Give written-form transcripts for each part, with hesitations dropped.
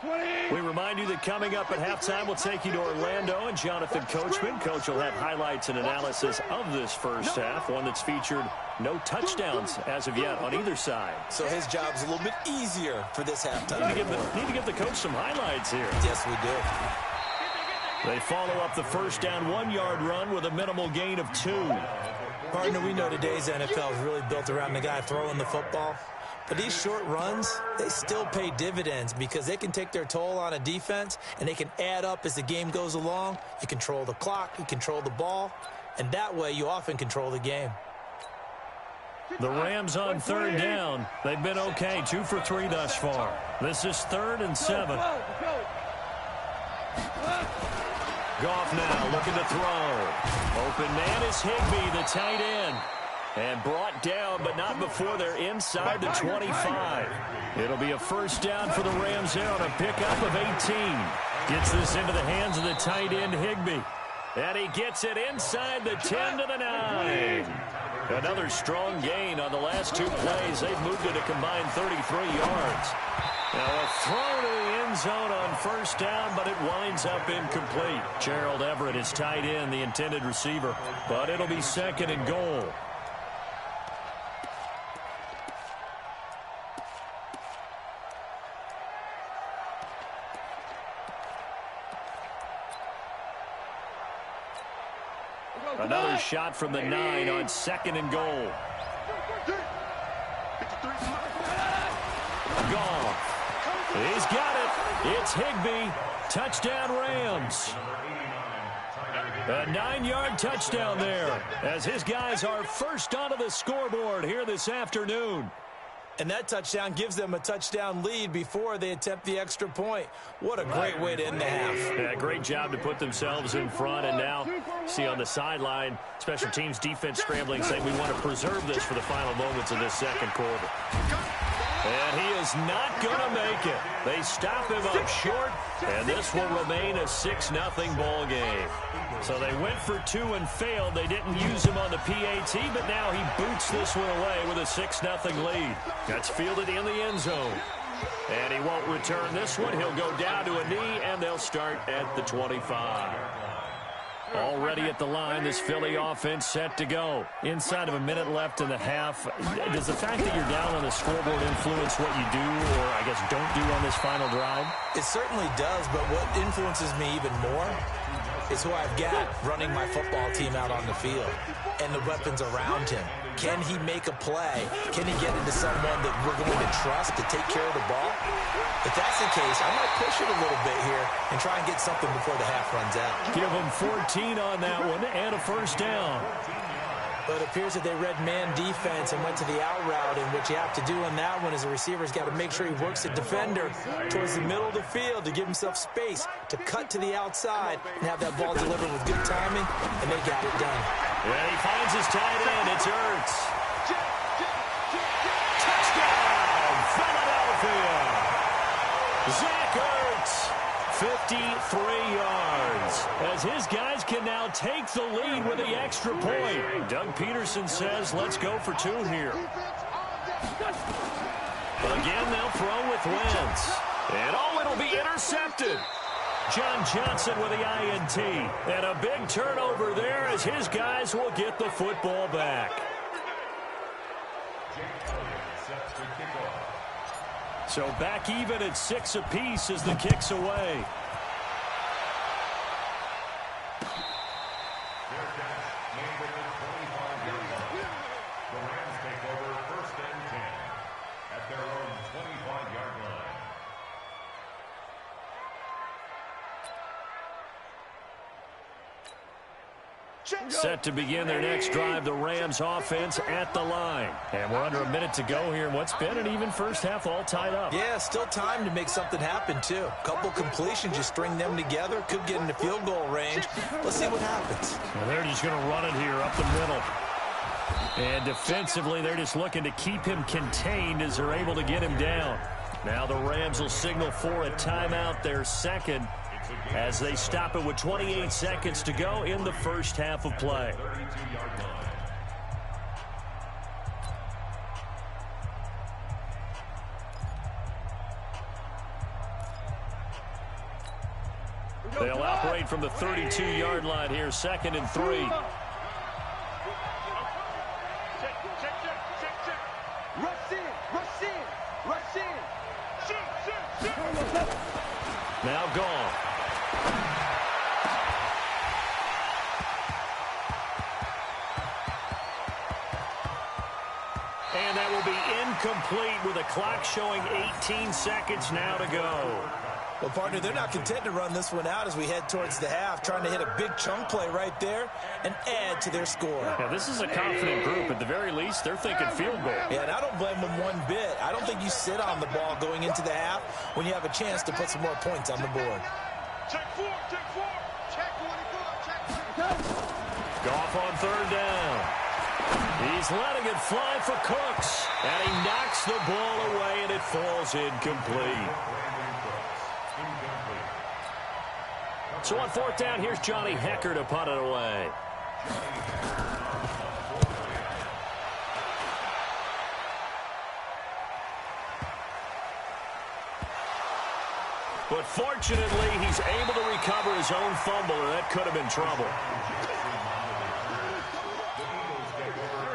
We remind you that coming up at halftime, we'll take you to Orlando and Jonathan Coachman. Coach will have highlights and analysis of this first half, one that's featured no touchdowns as of yet on either side. So his job's a little bit easier for this halftime. Need to give the coach some highlights here. Yes, we do. They follow up the first down 1-yard run with a minimal gain of 2. Partner, we know today's NFL is really built around the guy throwing the football. But these short runs, they still pay dividends because they can take their toll on a defense, and they can add up as the game goes along. You control the clock, you control the ball, and that way you often control the game. The Rams on third down. They've been okay, 2 for 3 thus far. This is 3rd and 7. Goff now looking to throw. Open man is Higbee, the tight end. And brought down, but not before they're inside the 25. It'll be a first down for the Rams there on a pickup of 18. Gets this into the hands of the tight end, Higbee. And he gets it inside the 10 to the 9. Another strong gain on the last 2 plays. They've moved it a combined 33 yards. Now a throw to the end zone on first down, but it winds up incomplete. Gerald Everett is tight end, the intended receiver. But it'll be 2nd and goal. Another shot from the 9 on 2nd and goal. Goff. He's got it. It's Higbee. Touchdown Rams. A 9-yard touchdown there as his guys are first onto the scoreboard here this afternoon. And that touchdown gives them a touchdown lead before they attempt the extra point. What a great way to end the half. Yeah, great job to put themselves in front. And now, see on the sideline, special teams defense scrambling, saying we want to preserve this for the final moments of this second quarter. And he is not going to make it. They stop him up short, and this will remain a 6-0 ball game. So they went for 2 and failed. They didn't use him on the PAT, but now he boots this one away with a 6-0 lead. That's fielded in the end zone. And he won't return this one. He'll go down to a knee, and they'll start at the 25. Already at the line, this Philly offense set to go. Inside of a minute left in the half. Does the fact that you're down on the scoreboard influence what you do, or I guess don't do on this final drive? It certainly does, but what influences me even more is who I've got running my football team out on the field and the weapons around him. Can he make a play? Can he get into someone that we're going to trust to take care of the ball? If that's the case, I might push it a little bit here and try and get something before the half runs out. Give him 14 on that one and a first down. But it appears that they read man defense and went to the out route, and what you have to do on that one is the receiver's got to make sure he works the defender towards the middle of the field to give himself space to cut to the outside and have that ball delivered with good timing, and they got it done. Yeah, he finds his tight end. It's Ertz. Touchdown, Philadelphia. Zach Ertz, 53 yards. As his guys can now take the lead with the extra point. Doug Peterson says, let's go for 2 here. Again, they'll throw with Wentz. And it'll be intercepted. John Johnson with the INT. And a big turnover there as his guys will get the football back. So back even at 6 apiece as the kick's away. Set to begin their next drive, the Rams offense at the line. And we're under a minute to go here in what's been an even first half, all tied up. Yeah, still time to make something happen, too. Couple completions, you string them together, could get into field goal range. Let's see what happens. Well, they're just going to run it here up the middle. And defensively, they're just looking to keep him contained as they're able to get him down. Now the Rams will signal for a timeout, their second, as they stop it with 28 seconds to go in the first half of play. They'll operate from the 32-yard line here, 2nd and 3. Now gone. And that will be incomplete with a clock showing 18 seconds now to go. Well, partner, they're not content to run this one out as we head towards the half, trying to hit a big chunk play right there and add to their score. Yeah, this is a confident group. At the very least, they're thinking field goal. Yeah, and I don't blame them one bit. I don't think you sit on the ball going into the half when you have a chance to put some more points on the board. Check 4, check 4. Check 44, check 4. Goff on 3rd down. He's letting it fly for Cooks. And he knocks the ball away, and it falls incomplete. So on 4th down, here's Johnny Hecker to punt it away. But fortunately, he's able to recover his own fumble, or that could have been trouble.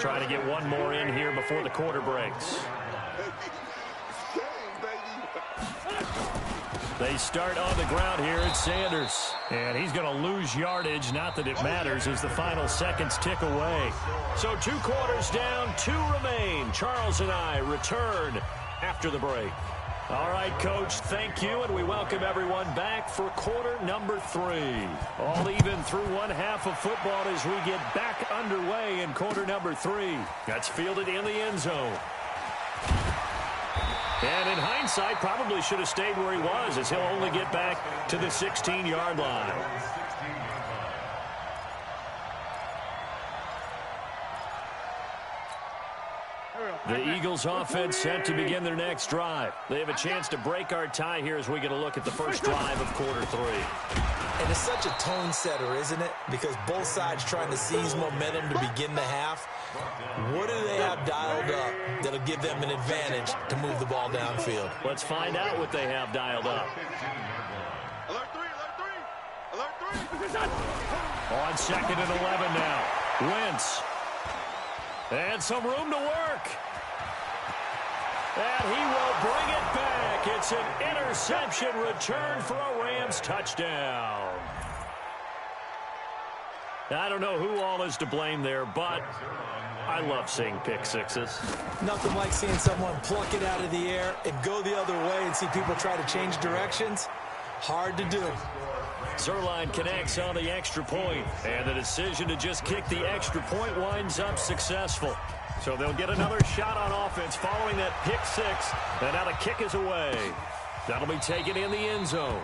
Trying to get one more in here before the quarter breaks. They start on the ground here at Sanders. And he's going to lose yardage. Not that it matters as the final seconds tick away. So 2 quarters down, 2 remain. Charles and I return after the break. All right, Coach, thank you, and we welcome everyone back for quarter number 3. All even through one half of football as we get back underway in quarter number 3. That's fielded in the end zone. And in hindsight, probably should have stayed where he was, as he'll only get back to the 16-yard line. The Eagles offense set to begin their next drive. They have a chance to break our tie here as we get a look at the first drive of quarter 3. And it's such a tone setter, isn't it? Because both sides trying to seize momentum to begin the half. What do they have dialed up that'll give them an advantage to move the ball downfield? Let's find out what they have dialed up. Alert 3, alert 3, alert 3. On 2nd and 11 now. Wentz. And some room to work. And he will bring it back. It's an interception return for a Rams touchdown. I don't know who all is to blame there, but I love seeing pick sixes. Nothing like seeing someone pluck it out of the air and go the other way and see people try to change directions. Hard to do. Zerline connects on the extra point, and the decision to just kick the extra point winds up successful. So they'll get another shot on offense following that pick 6, and now the kick is away. That'll be taken in the end zone.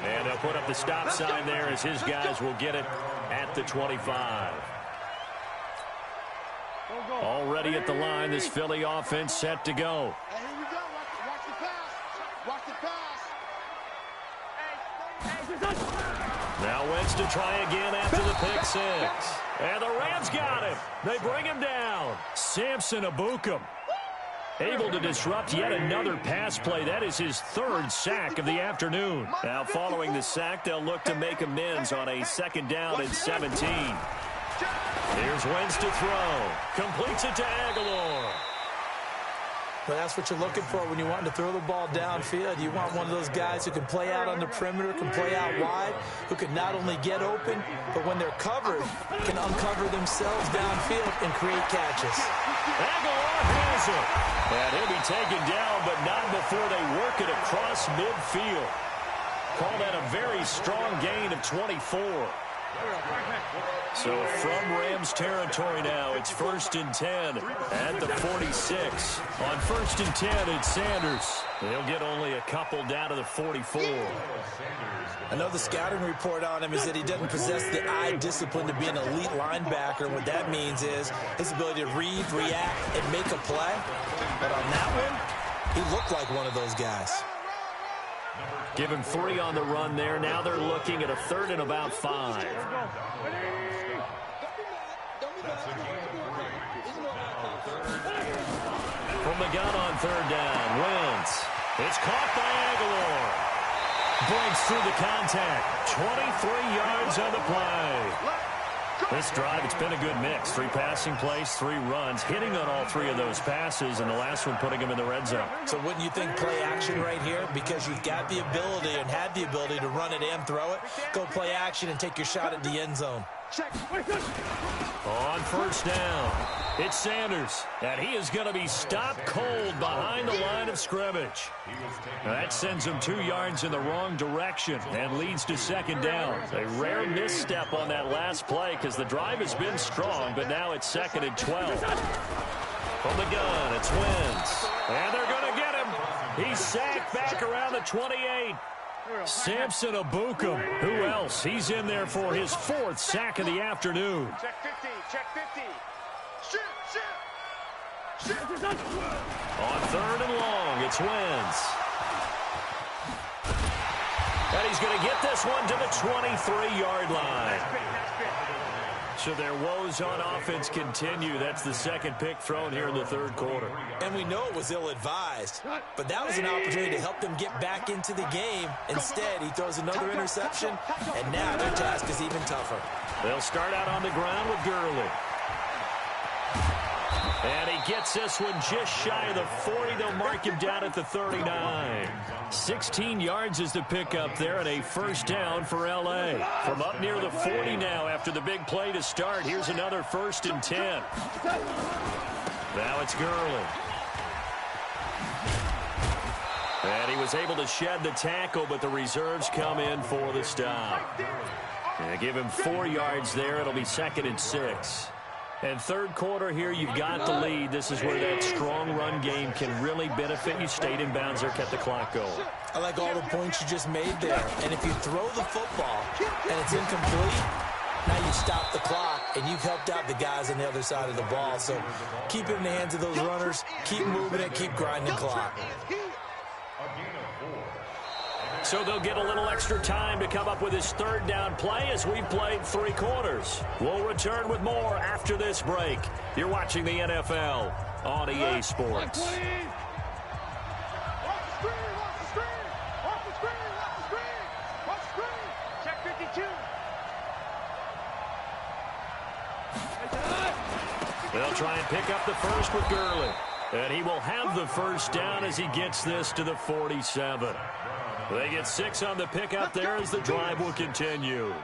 And they'll put up the stop sign there as his guys will get it at the 25. Already at the line, this Philly offense set to go. Hey, here we go. Watch the pass. Watch the pass. Now Wentz to try again after the pick 6. And the Rams got him. They bring him down. Samson Abukum able to disrupt yet another pass play. That is his 3rd sack of the afternoon. Now following the sack, they'll look to make amends on a 2nd down and 17. Here's Wentz to throw. Completes it to Aguilar. Well, that's what you're looking for when you want to throw the ball downfield. You want one of those guys who can play out on the perimeter, can play out wide, who can not only get open, but when they're covered, can uncover themselves downfield and create catches. Aguilar has it. And he'll be taken down, but not before they work it across midfield. Call that a very strong gain of 24. So from Rams territory now, it's 1st and 10 at the 46. On 1st and 10, it's Sanders. They'll get only a couple down to the 44. I know the scouting report on him is that he doesn't possess the eye discipline to be an elite linebacker. What that means is his ability to read, react, and make a play. But on that one, he looked like one of those guys. Give him 3 on the run there. Now they're looking at a 3rd and about 5. From the gun on 3rd down, Wentz. It's caught by Aguilar. breaks through the contact. 23 yards on the play. This drive, it's been a good mix. 3 passing plays, 3 runs, hitting on all 3 of those passes, and the last one putting him in the red zone. So wouldn't you think play action right here? Because you've got the ability and had the ability to run it and throw it. Go play action and take your shot at the end zone. On first down, it's Sanders, and he is going to be stopped cold behind the line of scrimmage. That sends him 2 yards in the wrong direction and leads to second down. A rare misstep on that last play because the drive has been strong, but now it's 2nd and 12. From the gun, it's Wentz, and they're going to get him. He's sacked back around the 28. Samson Abukum, who else? He's in there for his 4th sack of the afternoon. Check 50, check 50. Shit. On 3rd and long, it's Wentz. And he's going to get this one to the 23-yard line. So their woes on offense continue. That's the 2nd pick thrown here in the 3rd quarter. And we know it was ill-advised, but that was an opportunity to help them get back into the game. Instead, he throws another interception, and now their task is even tougher. They'll start out on the ground with Gurley. And he gets this one just shy of the 40. They'll mark him down at the 39. 16 yards is the pickup there, and a first down for L.A. From up near the 40 now after the big play to start. Here's another 1st and 10. Now it's Gurley. And he was able to shed the tackle, but the reserves come in for the stop. And give him 4 yards there. It'll be 2nd and 6. And 3rd quarter here, you've got the lead. This is where that strong run game can really benefit you. Stayed in bounds there, kept the clock going. I like all the points you just made there. And if you throw the football and it's incomplete, now you stop the clock, and you've helped out the guys on the other side of the ball. So keep it in the hands of those runners. Keep moving it. Keep grinding clock. So they'll get a little extra time to come up with his 3rd down play as we played 3 quarters. We'll return with more after this break. You're watching the NFL on EA Sports. Check 52. They'll try and pick up the first with Gurley. And he will have the first down as he gets this to the 47. They get 6 on the pickup there as the drive will continue.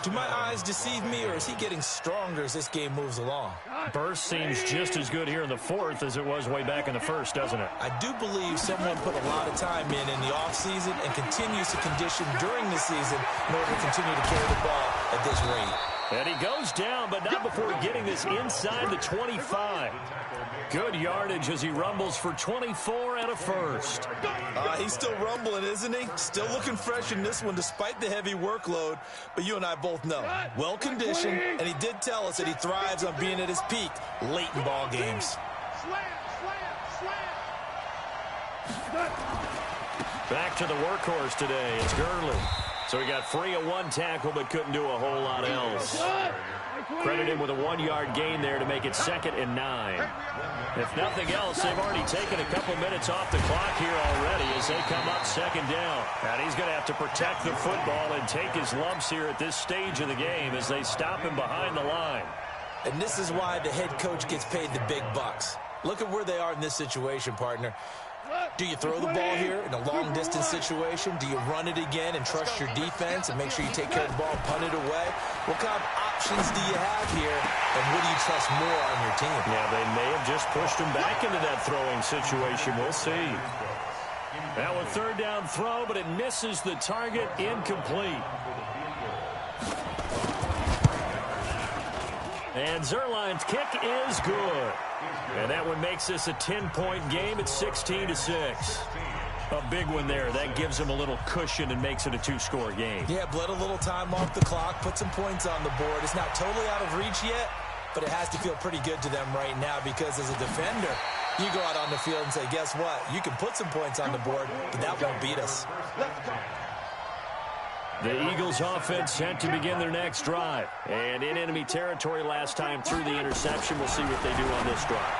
Do my eyes deceive me, or is he getting stronger as this game moves along? Burst seems just as good here in the 4th as it was way back in the 1st, doesn't it? I do believe someone put a lot of time in the offseason and continues to condition during the season in order to continue to carry the ball at this rate. And he goes down, but not before getting this inside the 25. Good yardage as he rumbles for 24 and a first. He's still rumbling, isn't he? Still looking fresh in this one despite the heavy workload. But you and I both know, well-conditioned, and he did tell us that he thrives on being at his peak late in ball games. Back to the workhorse today. It's Gurley. So he got free of 1 tackle but couldn't do a whole lot else. Credit him with a 1-yard gain there to make it 2nd and 9. If nothing else, they've already taken a couple minutes off the clock here already as they come up 2nd down. And he's going to have to protect the football and take his lumps here at this stage of the game as they stop him behind the line. And this is why the head coach gets paid the big bucks. Look at where they are in this situation, partner. Do you throw the ball here in a long-distance situation? Do you run it again and trust your defense and make sure you take care of the ball and punt it away? What kind of options do you have here, and what do you trust more on your team? Yeah, they may have just pushed him back into that throwing situation. We'll see. Now a 3rd down throw, but it misses the target, incomplete. And Zerline's kick is good. And that one makes this a 10-point game at 16-6. A big one there. That gives them a little cushion and makes it a 2-score game. Yeah, bled a little time off the clock, put some points on the board. It's not totally out of reach yet, but it has to feel pretty good to them right now because as a defender, you go out on the field and say, guess what? You can put some points on the board, but that won't beat us. The Eagles offense set to begin their next drive. And in enemy territory last time through the interception. We'll see what they do on this drive.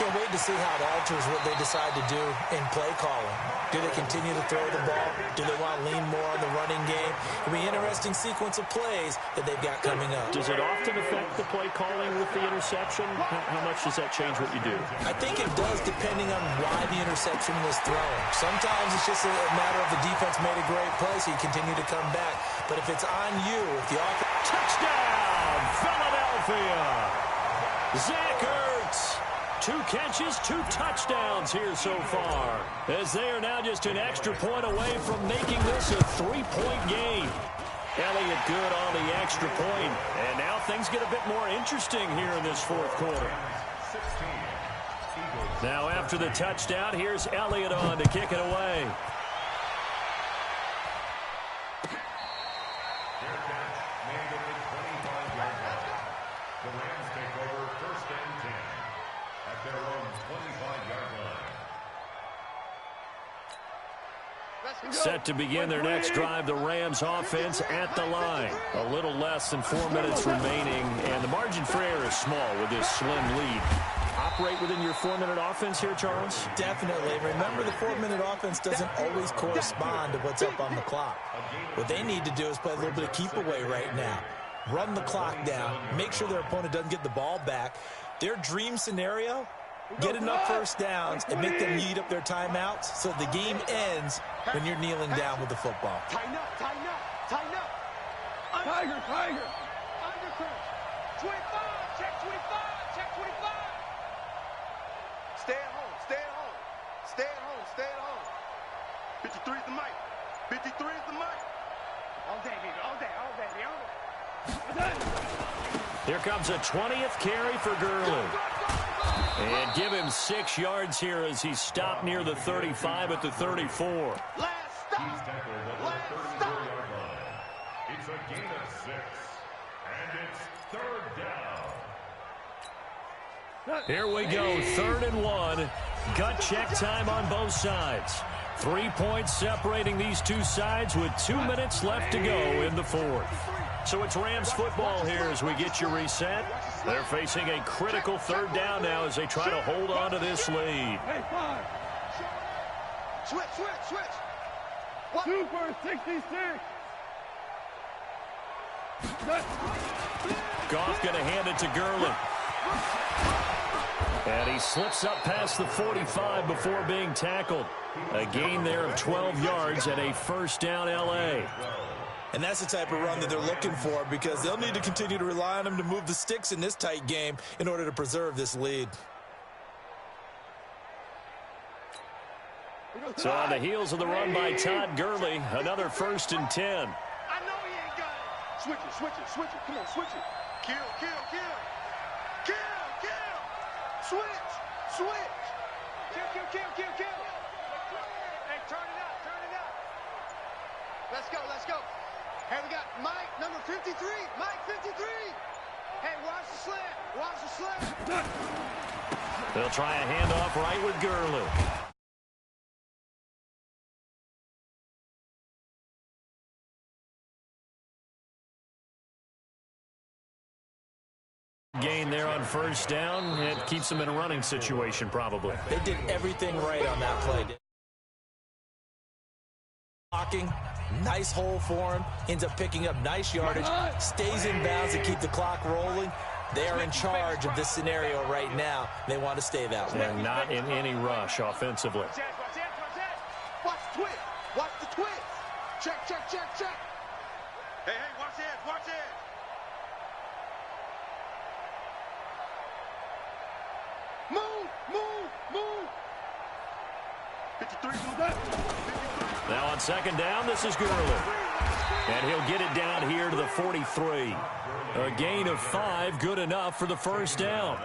Can't wait to see how it alters what they decide to do in play calling. Do they continue to throw the ball? Do they want to lean more on the running game? It'll be an interesting sequence of plays that they've got coming up. Does it often affect the play calling with the interception? How much does that change what you do? I think it does, depending on why the interception was thrown. Sometimes it's just a matter of the defense made a great play, so you continue to come back. But if it's on you, if the offense... Touchdown, Philadelphia! Zach Ertz. 2 catches, 2 touchdowns here so far, as they are now just an extra point away from making this a 3-point game. Elliott good on the extra point, and now things get a bit more interesting here in this fourth quarter. Now after the touchdown, here's Elliott on to kick it away. Set to begin their next drive, the Rams offense at the line. A little less than 4 minutes remaining, and the margin for error is small with this slim lead. Operate within your 4-minute offense here, Charles? Definitely. Remember, the 4-minute offense doesn't always correspond to what's up on the clock. What they need to do is play a little bit of keep away right now. Run the clock down. Make sure their opponent doesn't get the ball back. Their dream scenario, get enough first downs and make them eat up their timeouts so the game ends when you're kneeling down with the football. Tighten up, tighten up, tighten up. Tiger, tiger. Undercross. 25, check 25, check 25. Stay at home, stay at home. Stay at home, stay at home. 53 is the mic. 53 is the mic. All day, baby, all day, all day, all day. Here comes a 20th carry for Gurley. And give him 6 yards here as he stopped near the 35 at the 34. Last stop. Last stop. It's a gain of 6. And it's 3rd down. Here we go, 3rd and 1. Gut check time on both sides. 3 points separating these two sides with 2 minutes left to go in the 4th. So it's Rams football here as we get you reset. They're facing a critical 3rd down now as they try to hold on to this lead. Switch, switch, switch. Super 66. Goff going to hand it to Gurley. And he slips up past the 45 before being tackled. A gain there of 12 yards and a 1st down L.A. And that's the type of run that they're looking for because they'll need to continue to rely on him to move the sticks in this tight game in order to preserve this lead. So on the heels of the run by Todd Gurley, another 1st and 10. I know he ain't got it. Switch it, switch it, switch it. Come on, switch it. Kill, kill, kill. Kill, kill. Switch, switch. Kill, kill, kill, kill, kill. Hey, turn it up, turn it up. Let's go, let's go. Hey, we got Mike, number 53. Mike, 53. Hey, watch the slant. Watch the slant. They'll try a handoff right with Gurley. Gain there on 1st down. It keeps them in a running situation probably. They did everything right on that play. Blocking, nice hole for him, ends up picking up nice yardage, stays in bounds to keep the clock rolling. They are in charge of this scenario right now. They want to stay that way. And not in any rush offensively. Watch that, watch that, watch that. Watch the twist. Watch the twist. Check, check, check, check. Hey, hey, watch the edge, watch the edge. Move, move, move. 53, move that. Now on 2nd down, this is Gurley. And he'll get it down here to the 43. A gain of 5, good enough for the 1st down.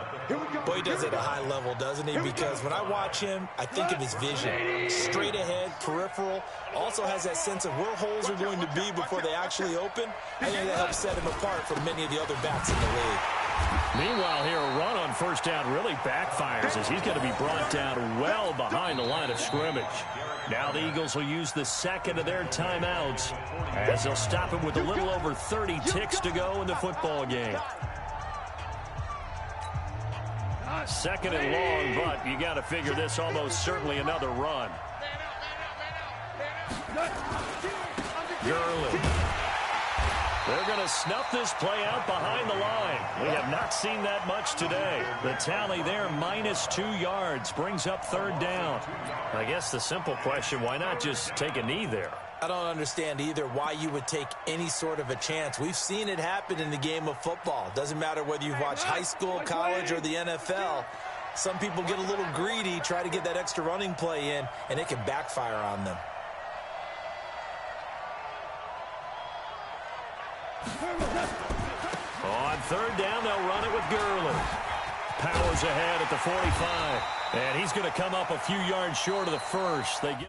Boy, he does it at a high level, doesn't he? Because when I watch him, I think of his vision. Straight ahead, peripheral. Also has that sense of where holes are going to be before they actually open. I think that helps set him apart from many of the other backs in the league. Meanwhile, here a run on 1st down really backfires as he's going to be brought down well behind the line of scrimmage. Now the Eagles will use the 2nd of their timeouts as they'll stop him with a little over 30 ticks to go in the football game. 2nd and long, but you got to figure this almost certainly another run. Gurley. They're going to snuff this play out behind the line. We have not seen that much today. The tally there, -2 yards, brings up 3rd down. I guess the simple question, why not just take a knee there? I don't understand either why you would take any sort of a chance. We've seen it happen in the game of football. Doesn't matter whether you've watched high school, college, or the NFL. Some people get a little greedy, try to get that extra running play in, and it can backfire on them. On 3rd down, they'll run it with Gurley. Powers ahead at the 45. And he's going to come up a few yards short of the first. They get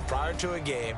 prior to a game,